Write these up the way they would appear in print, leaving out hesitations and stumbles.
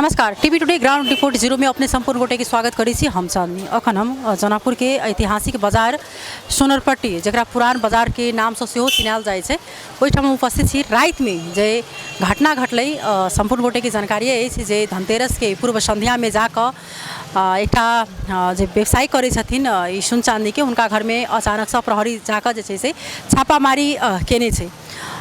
नमस्कार। TV today ground report zero में अपने संपूर्ण गोटे के स्वागत करी छी हम चांदनी। अखन हम जनापुर के ऐतिहासिक बाजार सोनरपट्टी जरा पुरान बाजार के नाम से चिनाल जाए छे ओहिठाम उपस्थित छी। रात में जे घटना घटलै संपूर्ण गोटे की जानकारी है जे धनतेरस के पूर्व संध्या में जाकर एकटा जे व्यवसाय करे छथिन ई सुन चांदी के उनका घर में अचानक से प्रहरी जाकर जे से छापामारी केने छे।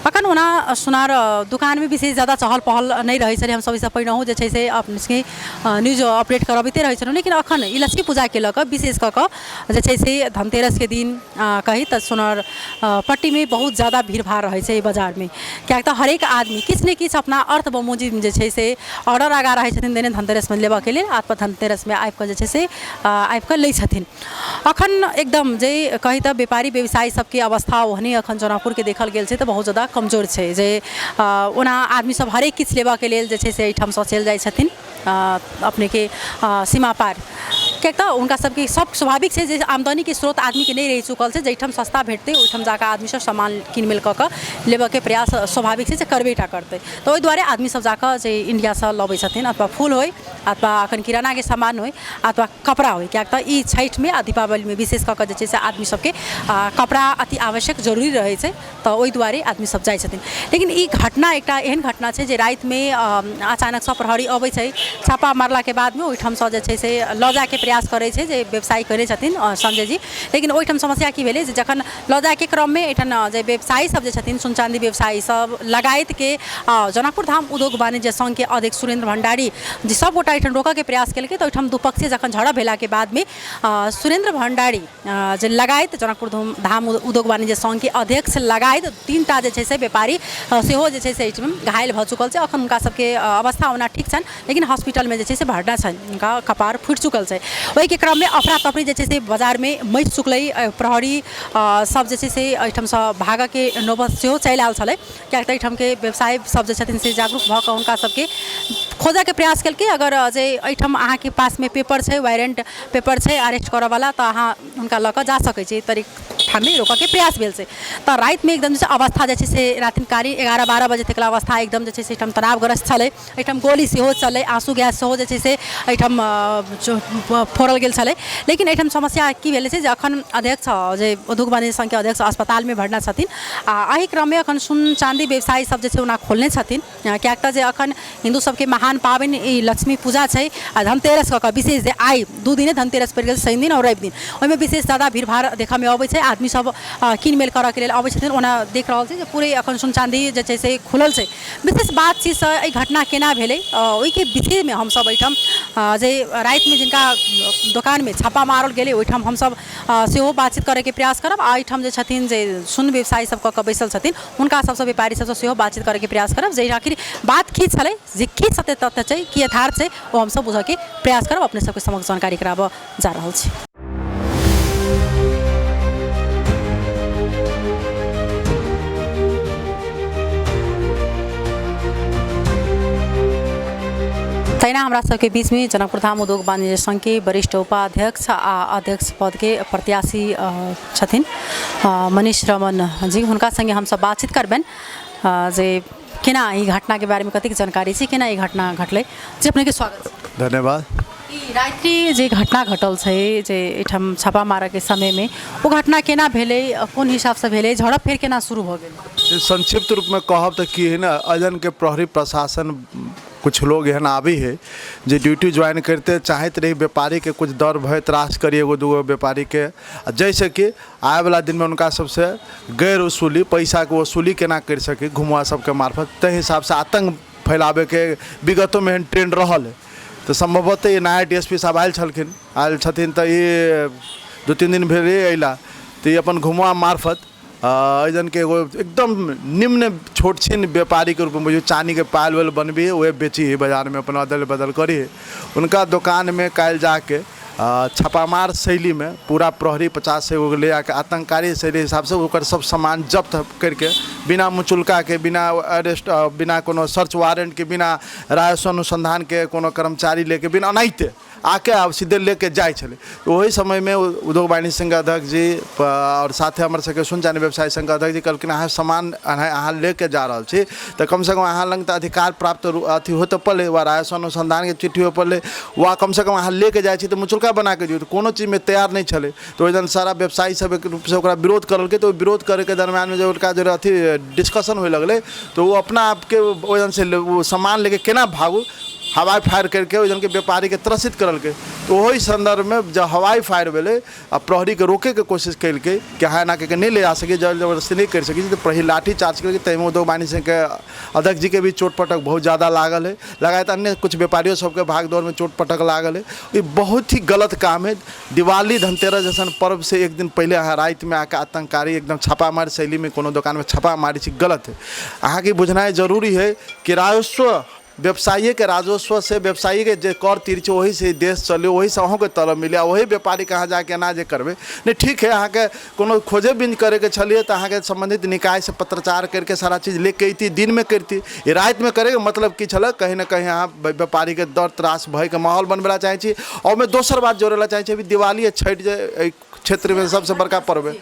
अखन ओना सुनार दुकान में विशेष ज़्यादा चहल पहल नहीं रही है। हम सब इस पहिनहु जे से अपने न्यूज अपडेट करबते रहे छलहुँ, लेकिन अखन ई लक्ष्मी पूजा के लक विशेष कऽ जे से धनतेरस के दिन कही तो सोनर पट्टी में बहुत ज़्यादा भीड़ भाड़ रहे छै बाजार में। क्या तो हरेक आदमी किछ ने किछ अपना अर्थ बमोजी जे से ऑर्डर आगा रहे छथिन देने धनतेरस में लेबा के लिए अथवा धनतेरस में आबि कऽ जे से आबि कऽ लै छथिन। अखन एकदम जे कही तो व्यापारी व्यवसायी सबके अवस्था ओहने अखन जौनापुर के देखल गेल छै तो बहुत ज़्यादा कमजोर है। जे ओना आदमी सब हरेक किछ लेबा के लेल जे से एहिठाम से चल जाए छथिन अपने के सीमा पार। क्या तो उनका सबके सब स्वाभाविक है जे आमदनी के स्रोत आदमी के नहीं रही चुकल है। जैठाम सस्ता भेटते ओहिठाम जाकर आदमी सब सामान किनमेल कऽ लेबा के प्रयास स्वाभाविक है जे करबेटा करते। तो ओहि दुआरे आदमी सब जाकर जे इंडिया से लबै छथिन अथवा फूल हो अथवा अखन किराना के सामान हो अथवा कपड़ा हो। क्या तो ई छठ में आ दीपावली में विशेष कऽ जे से आदमी सबके कपड़ा अति आवश्यक जरूरी रहे छै। तो ओहि दुआरे आदमी सब जाए छथिन। लेकिन ई घटना एकटा एहन घटना है जे रात में अचानक से प्रहरी अबै छै छापा मारला के बाद में ओहिठाम से जे से लऽ जाए के प्रयास करे छै जे व्यवसायी करे छथिन संजय जी। लेकिन ओहिठाम समस्या की भेलै जे जखन लऽ जाए के क्रम में एठान जे व्यवसायी सब जे छथिन सुन चांदी व्यवसायी सब लगायत के जनकपुर धाम उद्योग वाणिज्य संघ के अध्यक्ष सुरेंद्र भंडारी जी सब गोटा एठान रोकऽ के प्रयास केलकै। तो ओहिठाम दुपक्षीय जखन झड़प भेला के बाद में सुरेंद्र भंडारी जे लगायत जनकपुर धाम उद्योग वाणिज्य संघ के अध्यक्ष लगायत 3टा जे से व्यापारी सेहो जे से घायल भऽ चुकल छै। अखन उनका सबके अवस्था ओना ठीक छनि, लेकिन हॉस्पिटल में जे से भर्ना छनि, उनका कपार फूट चुकल छै। वही के क्रम में अफरा तफरी जे से बाजार में मच चुकलै। प्रहरी सब जे से एहिठाम से भागऽ के नौबत सेहो चलि आयल छलै। क्या तो एहिठाम के व्यवसायी सब जे छथिन से जागरूक भऽ कऽ हुनका सबके खोजऽ के प्रयास केलकै। अगर जे एहिठाम अहाँ के पास में पेपर छै, वारंट पेपर छै अरेस्ट करऽ वाला, तो अहाँ हुनका लऽ कऽ जा सकै छी। तरीका में रोकऽ के प्रयास भेल छै। तो रात में एकदम से अवस्था जे से रातिनकारी 11-12 बजे तक अवस्था एकदम जे से एहिठाम तनावग्रस्त छलै। एहिठाम गोली सेहो चलै, आंसू गैस सेहो जे से एहिठाम फोड़ल गेल छलै। लेकिन एहिठाम समस्या की भेलै छै जे अखन अध्यक्ष जे उद्योग वाणिज्य संघ के अध्यक्ष अस्पताल में भर्ना छथिन। एहि क्रम में अखन सुन चांदी व्यवसायी सब जे छै ओना खोलने छथिन। क्या तो जे अखन हिंदू सबके महान पाबनि ई लक्ष्मी पूजा छै आ धनतेरस कऽ विशेष जे आइ 2 दिने धनतेरस पड़ि गेल, शनि दिन और रवि दिन, ओहिमे विशेष ज़्यादा भीड़ भाड़ देखऽ में अबै छै। आदमी सब किनमेल करऽ के लेल अबै छथिन। ओना देख रहल छै जे पूरे अखन सुन चांदी जे छै से खुलल छै। विशेष बातचीत से एहि घटना केना भेलै ओहि के विषय में हम सब एहिठाम जे रात में जिनका दुकान में छापा मारल गेलै ओहिठाम हम सब सेहो बातचीत करे के प्रयास करब। आ एहिठाम जे छथिन जे सुन व्यवसायी सब कऽ बैसल छथिन हुनका सबसँ व्यापारी सबसँ सेहो बातचीत करे के प्रयास करब। जे आखिर बात की छलै, जे की सत्य तथ्य छै, की यथार्थ छै, वो हम सब बुझऽ के प्रयास करब, अपने सबके समक्ष जानकारी कराबऽ जा रहल छी। तैना हमरा सबके बीच में जनकपुर धाम उद्योग वाणिज्य संघ के वरिष्ठ उपाध्यक्ष आ अध्यक्ष पद के प्रत्याशी छथिन मनीष रमन जी। हुनका संगे हम सब बातचीत करबनि जे केना ई घटना के बारे में कतेक जानकारी छै, केना ई घटना घटलै। जी अपने के स्वागत। धन्यवाद। ई रात्रि जे घटना घटल छै जे एठाम छापा मारऽ के समय में वो घटना केना भेलै, कोन हिसाब से भेलै, झड़प फेर केना शुरू भऽ गेल? संक्षिप्त रूप में कहब तो कि है ना, अजन के प्रहरी प्रशासन कुछ लोग एहन आबी है जो ड्यूटी ज्वाइन करते चाहत रही व्यापारी के कुछ दर भय त्रास करी एगो दूगो व्यापारी के, जैसे कि आए वाला दिन में उनका सबसे गैर वसूली पैसा के वसूली केना कर सके घुमुआ सबके मार्फत, तै हिसाब से आतंक फैलावे के विगतों में ट्रेंड रहल है। तो संभवतः ये नया DSP साहब आयल छथिन तो ये 2-3 दिन भेल अला तो ये अपन घुमुआ मार्फत जन के एगो एकदम निम्न छोट छीन व्यापारी के रूप में चानी के पायल वेल बनबी है, वह बेची है बाजार में अपन अदल बदल करी है। उनका दुकान में काल जाके छापामार शैली में पूरा प्रहरी 50 से ले आके आतंककारी शैली हिसाब से ओकर सब सामान जब्त करके बिना मुचुल्का के, बिना अरेस्ट, बिना कोनो सर्च वारंट के, बिना राजस्व अनुसंधान के कोनो कर्मचारी लेके, बिना अनाइते आके अब सीधे लेके जाए छले। तो वही समय में उद्योग वाणिज्य संघ अध्यक्ष जी और साथे हमर सबके सुनचानी व्यवसाय संघ अध्यक्ष जी कहलखिन अहाँ सामान अहाँ लेके जा रहल छी तो कम से कम अहाँ लग तो अधिकार प्राप्त अथी हो तो पड़े वा राजस्व अनुसंधान के चिट्ठी हो पड़े वा कम से कम अहाँ लेके जाए छी तो मुचुल्का बना के दियौ। तो कोनो चीज में तैयार नहीं छले। तो ओइजन सारा व्यवसायी सब एक रूप से ओकरा विरोध करलकै। तो विरोध करे के दरमियान में जो उनका जो अथी डिस्कशन होए लगले तो वो अपना आपके ओइजन से वो सामान लेके केना भागू हवाई फायर करके ओइजन के व्यापारी के त्रसित करल के। तो वही संदर्भ में जब हवाई फायर भेले आ प्रहरी के रोके के कोशिश कैलके कि हाँ ना के नहीं ले जा सके जबरदस्ती नहीं कर सकी तो प्रहरी लाठी चार्ज करके तैमें उद्योग वाणिज्य संघ के अध्यक्ष जी के भी चोट पटक बहुत ज़्यादा लागल है। लगाए तो अन्य कुछ व्यापारियों सबके भाग दौड़ में चोट पटक लागल है। ये बहुत ही गलत काम है। दिवाली धनतेरस जैसा पर्व से एक दिन पहले अहाँ रात में आके आतंककारी एकदम छापामारी शैली में कोनो दुकान में छापा मारी छी गलत है। अहाँ की बुझनाइ जरूरी है कि राजस्व व्यवसायी के राजस्व से व्यवसायी के जो कर तीर छे वही से देश चले वही से अहूँ के तरफ मिले वही व्यापारी कहाँ जाके ना जे करबे नहीं ठीक है। अहाँ के कोनो खोजे बिन करे के छलिए तो अहाँ के संबंधित निकाय से पत्रचार करके सारा चीज लेके अती दिन में करती। ये रात में करे के मतलब की छल कहीं ना कहीं अहाँ व्यापारी के दर त्रास भय के माहौल बनबेला चाहे छी। और मैं दोसर बात जोड़ेला चाहे छी अभी दिवाली छठ जे क्षेत्र में सबसे बड़का पर्व है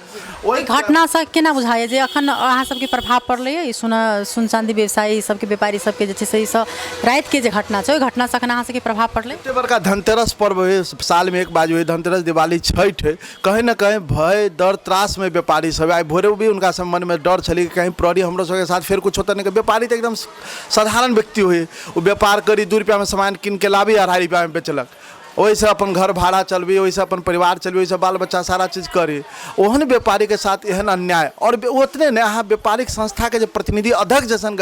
ओहि घटना से केना बुझाइए जे अखन अहाँ सबके प्रभाव पड़लै ई सुन चांदी व्यवसायी सबके व्यापारी सबके जे छै से ई सब रात के जे घटना छै ओहि घटना से अखन अहाँ सबके प्रभाव पड़लै। एते बड़का धनतेरस पर्व है साल में एक बार हुई धनतेरस दिवाली छठ है कहीं ना कहीं भय डर त्रास में व्यापारी सब आए भोरे भी उनका सब मन में डर छली कि कहीं प्रहरी हमरो सबके साथ फिर कुछ होता नहीं। व्यापारी तो एकदम साधारण व्यक्ति हुए वो व्यापार करी 2 रुपया में सामान किन के लाभी 2.5 रुपया में बेचलक वही से अपन घर भाड़ा चलबी वही से अपन परिवार चलबी वही से बाल बच्चा सारा चीज करी। ओहन व्यापारी के साथ एहन अन्याय और उतने ने अहाँ व्यापारिक संस्था के जो प्रतिनिधि अध्यक्ष जैसन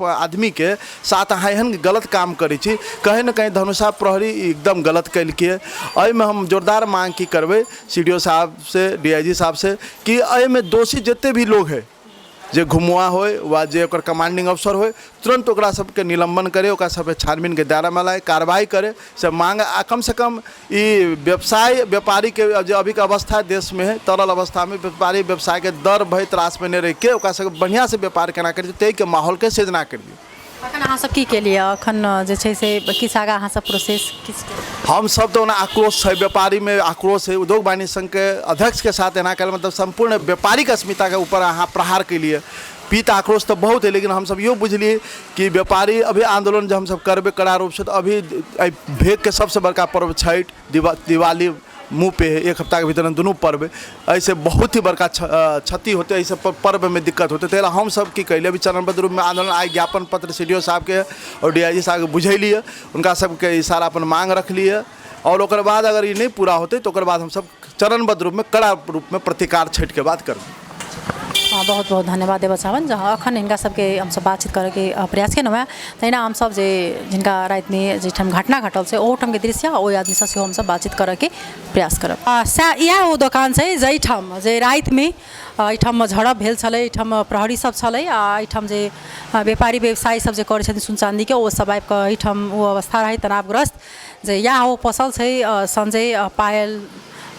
आदमी के साथ अहाँ एहन गलत काम करी छी कहीं ना कहीं धनुषा प्रहरी एकदम गलत कैलके। एहिमे हम जोरदार मांग की करबै CDO साहब से DIG साहब से कि एहिमे दोषी जिते भी लोग है जे घुमुआ होए वा जे ओकर कमांडिंग अफसर होए तुरंत ओकरा सबके निलंबन करे ओकरा सब छानबीन के दायरा में लाए कार्रवाई करे से मांग कम से कम ई व्यवसाय व्यापारी के जो अभी के अवस्था देश में है तरल अवस्था में व्यापारी व्यवसाय के दर भय त्रास में नहीं रह के ओकरा सब बढ़िया से व्यापार केना करी तै के माहौल के सृजना करिए। अखन अहाँ सब की केलिए अखन जे छै से किस आगा अहाँ सब प्रोसेस किस हम सब तो आक्रोश है व्यापारी में आक्रोश है उद्योग वाणिज्य संघ के अध्यक्ष के साथ एना कर मतलब संपूर्ण व्यापारिक अस्मिता के ऊपर अहाँ प्रहार के लिए पीत आक्रोश तो बहुत है। लेकिन हम सब यो बुझलिए कि व्यापारी अभी आंदोलन जो हम सब करबे कड़ा रूप से तो अभी भेद के सबसे बड़का पर्व छठ दिवाली मुँह पे है 1 हफ्ता के भीतर दोनों पर्व ऐसे बहुत ही बड़का क्षति होते ऐसे पर्व में दिक्कत होते तेरा हम सब की कैले अभी चरणबद्ध रूप में आंदोलन आए ज्ञापन पत्र CDO साहब के और DIG साहब के बुझेलिए उनका सबके इशारा अपन मांग रख लिए और ओकर बाद अगर ये नहीं पूरा होते तो ओकर बाद हम सब चरणबद्ध रूप में कड़ा रूप में प्रतिकार छठ के बाद कर। बहुत बहुत धन्यवाद देव चाहन जहाँ अखन इनका सबके हम सब बातचीत करे के प्रयास केलहुँ हैं तहिना हम सब जे जिनका रात में जिठाम घटना घटल से ओठाम के दृश्य ओहि आदमी से हम सब बातचीत करे के प्रयास करब। यह वो दुकान है जाहिठाम जे रात में एहिठाम झड़प भेल छलै एहिठाम प्रहरी सब छलै आ एहिठाम जे व्यापारी व्यवसायी सब जे करै छथिन सुन चांदी के ओ सब आबि कऽ एहिठाम ओ अवस्था रहै तनावग्रस्त जे या ओ पसल छै संजय पायल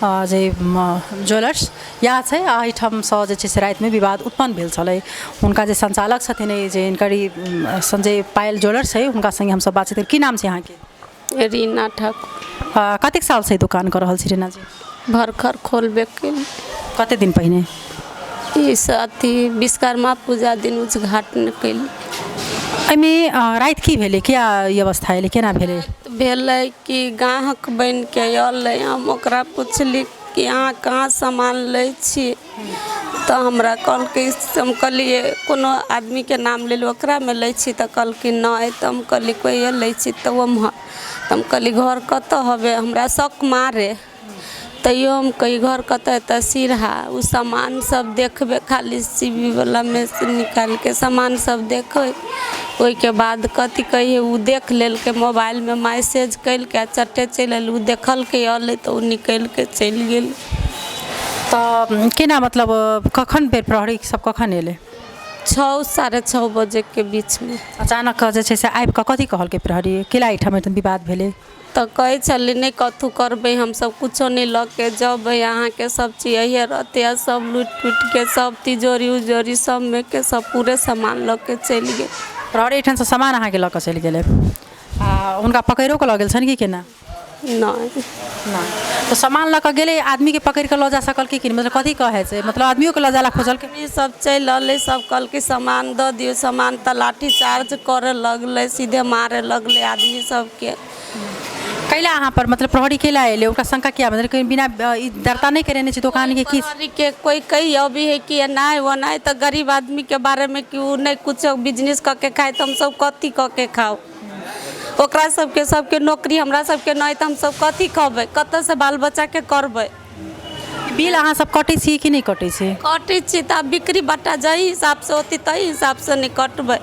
जे ज्वेलर्स या छै एहिठामसँ जे छै से रातिमे विवाद उत्पन्न भेल छलै हुनका जे संचालक छथिन जे हिनकर संजय पायल ज्वेलर्स छै हुनका संगे हमसब बातचीत की नाम छै अहाँके? रीना ठाकुर। कतेक साल से दुकान कर रहल छी रीना जी? भरखर खोलबे केली। कते दिन पहिने? इस अथी विश्वकर्मा पूजा दिन उद्घाटन केली। एहिमे राति की भेलै क्या ई अवस्था एलै केना भेलै? भेलै कि ग्राहक बन के अयलै हम ओकरा पुछली कि अहाँ कहाँ सामान लै छी तो हमरा कहलकै हम कहलिए कोनो आदमी के नाम ले लो ओकरा में लै छी तो कहलकै नहीं तो हम कहली कोई लै छी तो हम कहली घर कतऽ हवे हमरा शक मारे तैयो हम कई घर कतऽ तऽ सिरहा उ सामान सब देखबे खाली CB वाला में से निकाल के सामान सब देखे ओहि के बाद कथी कहिए उ देख लेल के मोबाइल में मैसेज कैल के चट्टे चलि उ देखल के अलै तो उ निकल के चलि गेल। तो केना मतलब कखन बेर प्रहरी सब कखन एलै? 6 साढ़े 6 बजे के बीच में अचानक जे छै से आबि कऽ कथी कहलकै प्रहरी केला एहिठाम विवाद भेलै? तो कहे चली नहीं कथू करबे हम सब कुछो नहीं लग के जब यहाँ के सब चीज यही रहते हैं सब लूट टूट के सब तिजोरी उजोरी सब में के सब पूरे सामान लग के चल गए। प्रहरी एठाम से सामान अहाँ के लऽ कऽ चलि गेलै आ हुनका पकड़ो के लऽ गेल छनि कि केना? नहीं तो सामान लऽ कऽ गेलै आदमी के पकड़ के लऽ जा सकल कि मतलब कथी कहै छै मतलब आदमियों के लऽ जाला खोजल के आदमी सब चलि अलै सब कहल कि सामान दऽ दियौ सामान तऽ लाठी चार्ज करे लगलै सीधे मारे लगलै आदमी सबके कैला अहाँ पर मतलब प्रहरी केला एले ओकरा शंका किया मतलब कि बिना डरता नहीं करे छै दुकान के की प्रहरी के कोई कही अभी है कि नहीं वो नहीं तो गरीब आदमी के बारे में कि उ नहीं कुछ बिजनेस करके खाए तो हम सब कथी करके खाओ ओकरा सबके नौकरी हमरा सबके नहीं तो हम सब कथी खबै कतऽ से बाल बच्चा के करबै बिल अहाँ सब कटै छी कि नहीं कटै छी कटै छी तऽ आब बिक्री बट्टा जाहि हिसाब से होती तही हिसाब से नहीं कटबै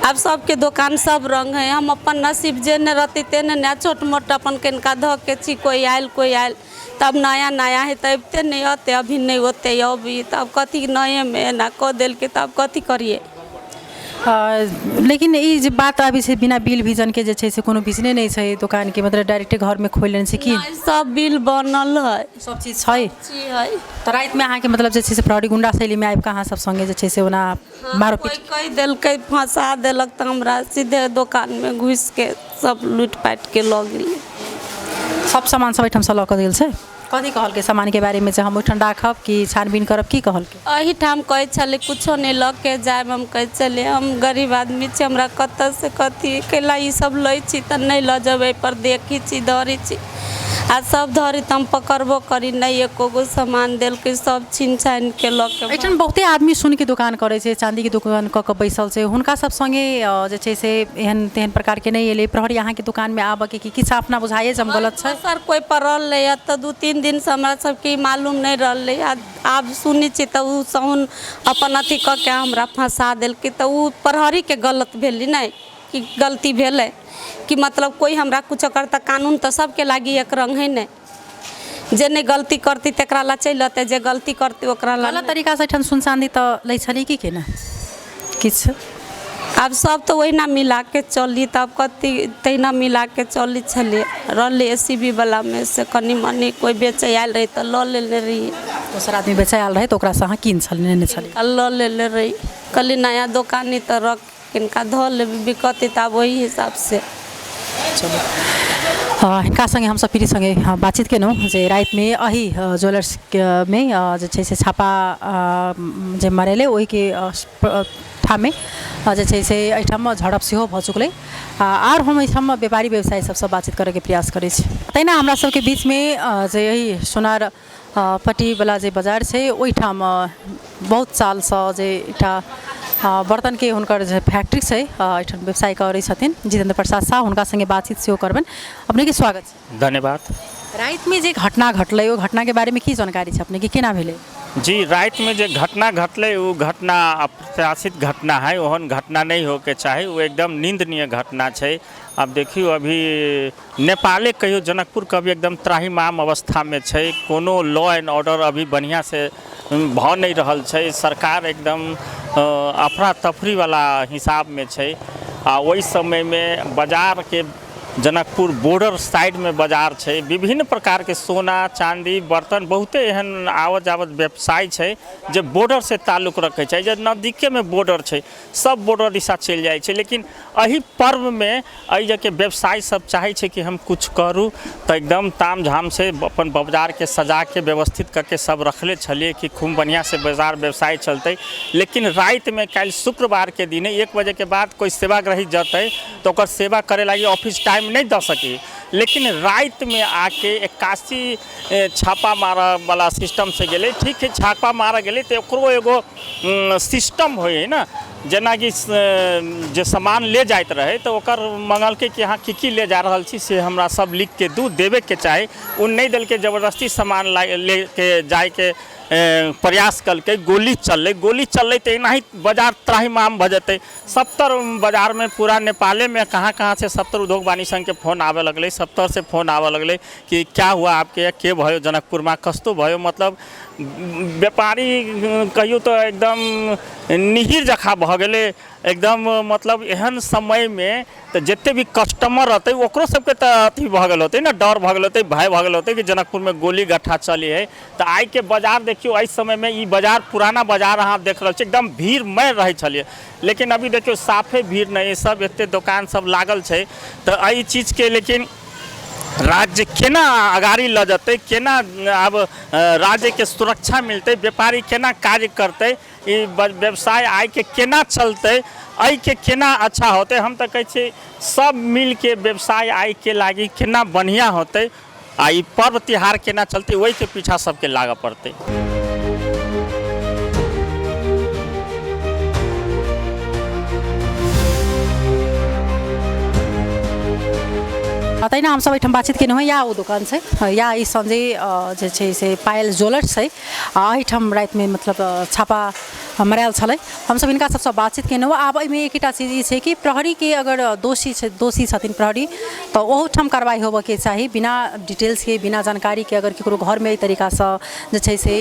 अब सबके दुकान सब रंग है हम अपन नसीब जेने रहती तेने नया छोट मोट अपन किनका धऽ के छी कोई आयल तब नया नया है तब ते नहीं होते अभी नहीं होते अभी तब कथी नए में ना कऽ देल के तब कथी करिए लेकिन ई जे बात अभी छै बिना बिल विजन के जे छै से कोनो बिजनेस नहीं छै दुकान के मतलब डायरेक्ट घर में खोल लेने छै कि सब बिल बनल है सब चीज छै है तो रात में अहाँ के मतलब जे छै से प्रहरी गुंडा शैली में आबि कऽ अहाँ सब संगे जे छै से ओना मारो कोई कह देलकै फंसा देलक तऽ हमरा सीधे दुकान में घुस के सब लूट पाट के लऽ गेली सब सामान सब एठाम से लऽ कऽ गेल छै कथी कहल के सामान के बारे में जे हम ओठाम राखब कि छानबीन करब की कहल के एही ठाम कहै छलै कुछो नहीं लऽ के जायब हम कहै छलियै हम गरीब आदमी छी हमरा कतऽ से कथी कैला ई सब लै छी तऽ नहीं लऽ जेबै पर देखी छी धरै छी आ सब धरी तऽ हम पकड़बो करी नहीं एको गो सामान देलकै सब छीन छाइन के लऽ के एठाम बहुते आदमी सुन के दुकान करे छै चांदी के दुकान कऽ के बैसल छै हुनका सब संगे जे छै से एहन तेहन प्रकार के नहीं एले प्रहरी अहाँ के दुकान में आबऽ के कि किछ अपना बुझाइए जम गलत छै सर कोई पड़ल रहे तऽ 2-3 दिन से हमरा सबके मालूम नहीं रहलै आब सुनी छी तऽ उ सहुन अपन अथी कऽ के हमरा फंसा देलकै तऽ उ प्रहरी के गलत भेली नहीं कि गलती भेलै कि मतलब कोई हमरा कुछ करता कानून तो सबके लागी एक रंग है नहीं जे नहीं गलती करती तकरा ला चलि अतै जे गलती करती ओकरा ला गलत तरीका से एठाम सुनसानी तऽ लै छली कि केना किछ अब सब तो वहीना मिला के चली तब कथी तहिना मिला के चली छलिए रहले एसीबी वाला में से कनी मनी कोई बेचे आयल रही तऽ लऽ लेले रही दोसर आदमी बेचे आयल रहे तऽ ओकरा से अहाँ कीन छली नेने छली लऽ लेले रही कली नया दुकानी तऽ रख किनका धऽ लेबै बिकती तऽ आब ओही हिसाब से चलो हिनका संगे हम सब पीढ़ी संगे बातचीत केलहुँ जे राति में अही ज्वेलर्स में जे छै से छापा जे मरेले ओहि के ठाम में जे छै से एहिठाम झड़प सेहो भऽ चुकलै आर हम एहिठाम व्यापारी व्यवसायी सबसँ बातचीत करैके प्रयास करै छी तहिना हमरा सबके बीच में जे यही सोनार पट्टी वाला जे बाजार छै ओहिठाम बहुत सालसँ जे एकटा बर्तन के हुनकर जे फैक्ट्री छै एठाम व्यवसाय करै छथिन जितेंद्र प्रसाद शाह हुनका संगे बातचीत सेहो करबनि अपने के स्वागत छै धन्यवाद राति में जे घटना घटलै ओ घटना के बारे में की जानकारी छै अपने के केना भेलै जी रात में जो घटना घटले वो घटना अप्रत्याशित घटना है ओहन घटना नहीं हो के चाहे वो एकदम निंदनीय घटना है अब देखियो अभी नेपाले कहियो जनकपुर कभी एकदम त्राहिमाम अवस्था में है कोनो लॉ एंड ऑर्डर अभी बढ़िया से भ नहीं रहल छै सरकार एकदम अफरा तफरी वाला हिसाब में है वही समय में बाजार के जनकपुर बॉर्डर साइड में बाजार है विभिन्न प्रकार के सोना चांदी बर्तन बहुते एहन आवत जावत व्यवसाय है जो बॉर्डर से ताल्लुक रखे छै जे नजदीके में बॉर्डर है सब बॉर्डर दिशा चल जाए छै लेकिन अही पर्व में एहि जगह व्यवसाय सब चाहे छै कि हम कुछ करूँ तो एकदम ताम झाम से अपन बाजार के सजा के व्यवस्थित करके सब रखले छलिए कि खूब बढ़िया से बाजार व्यवसाय चलते लेकिन रात में कल शुक्रवार के दिन 1 बजे के बाद कोई सेवाग्राही जतै तो ओकर सेवा करे लगी ऑफिस टाइम नहीं दे सकी लेकिन रात में आके 81 छापा मारा वाला सिस्टम से गेले ठीक है छापा मारा गेले तो ओकरो एगो सिस्टम हो ना जेना कि जे सामान ले जाइत रहे तो ओकर मंगल के कि यहाँ की ले जा रहल छी से हमरा सब लिख के दू देवे के चाहे उ नहीं दिल के जबरदस्ती सामान ले के जाए के प्रयास कलके गोली चललै तो एना ही बाजार त्राहिमाम भ जते 70 बाजार में पूरा नेपाले में कहाँ से 70 उद्योग वाणी संघ के फोन आवे लगले 70 से फोन आवे लगले कि क्या हुआ आपके के भयो जनकपुर में कस्तो भयो मतलब व्यापारी कहियो तो एकदम निहिर जखा भ गेले एकदम मतलब एहन समय में तो जिते भी कस्टमर रहते ओकरो सबके तो अथी भ गेल होते ना डर भ गेल होते भय भ गेल होते कि जनकपुर में गोली गट्ठा चली है तो आई के बाजार देखियो इस समय में ई बाजार पुराना बाजार अहाँ देख रहे एकदम भीड़मय रहे छलिए लेकिन अभी देखियो साफे भीड़ नहीं सब एते दुकान सब लागल है तो एहि चीज के लेकिन राज्य केना अगाड़ी ल जतै, केना अब राज्य के सुरक्षा मिलतै, व्यापारी केना कार्य करतै, ई व्यवसाय आय के केना चलतै, आई के केना अच्छा होतै। हम तो कहै छी सब मिल के व्यवसाय आय के लागी केना बढ़िया होतै, आ ई पर्व त्योहार केना चलतै, वही के पीछा सबके लागऽ पड़तै। तैना हम सब एहिठाम बातचीत केने हैं, या वो दुकान से या ई संजय जे छै से पायल ज्वेलर्स है, एहिठाम रात में मतलब छापा मरायल छलै। हम सब इनका सबसे बातचीत केने हो। आब एहिमे एकटा चीज ई छै कि प्रहरी के अगर दोषी छथिन प्रहरी, तो ओहूठाम कार्रवाई होबऽ के चाही, बिना डिटेल्स के, बिना जानकारी के। अगर केकरो घर में एहि तरीका से जे छै से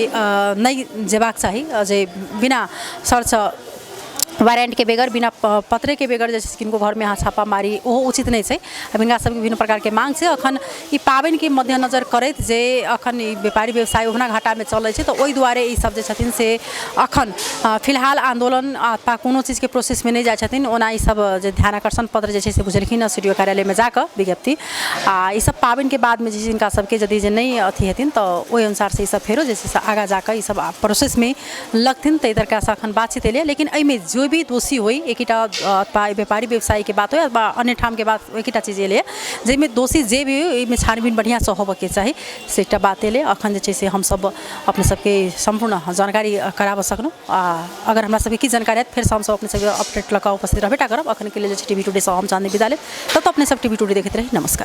नहीं जेबाक चाही, जे बिना सर्च वारंट के बगैर, बिना पत्रे के बगैर जैसे किनको घर में यहाँ छापा मारी, वो उचित नहीं है। अब इनका सब विभिन्न प्रकार के मांग से अखन ई पाबनि के मद्देनजर करैत जे अखन ई व्यापारी व्यवसाय ओहना घाटा में चलै छै, तो ओहि दुआरे ई सब जे छथिन से अखन फिलहाल आंदोलन अथवा कोनो चीज के प्रोसेस में नहीं जाय छथिन। ओना ई सब जे ध्यान आकर्षण पत्र जे छै से बुझलखिन सीडीओ कार्यालय में जाकर विज्ञप्ति, आ ई सब पाबनि के बाद में जे इनका सबके यदि जे नहीं अथी हेथिन, तो ओहि अनुसार से ई सब फेरो जे छै से आगा जाकर ई सब प्रोसेस में लगथिन। ताहि तरीका से अखन बातचीत एलिए, लेकिन एहिमे जो भी दोषी हुई, एकटा अथवा व्यापारी व्यवसायी के बात हो अथवा अन्य ठाम के बात, एकटा चीज एलिए जेमे दोषी जे भी हो छानबीन बढ़िया से होबऽ के चाही, से एकटा बात एलिए। अखन जे छै से हम सब अपने सबके संपूर्ण जानकारी कराब सकलहुँ। अगर हमरा सबके की जानकारी है फिर से हम सब अपने सबके अपडेट लऽ कऽ उपस्थित रहबेटा करब। अखन के लिए टीवी टुडे से हम चांदनी विदा लेब, तब तो अपने सब टीवी टुडे देखैत रही। नमस्कार।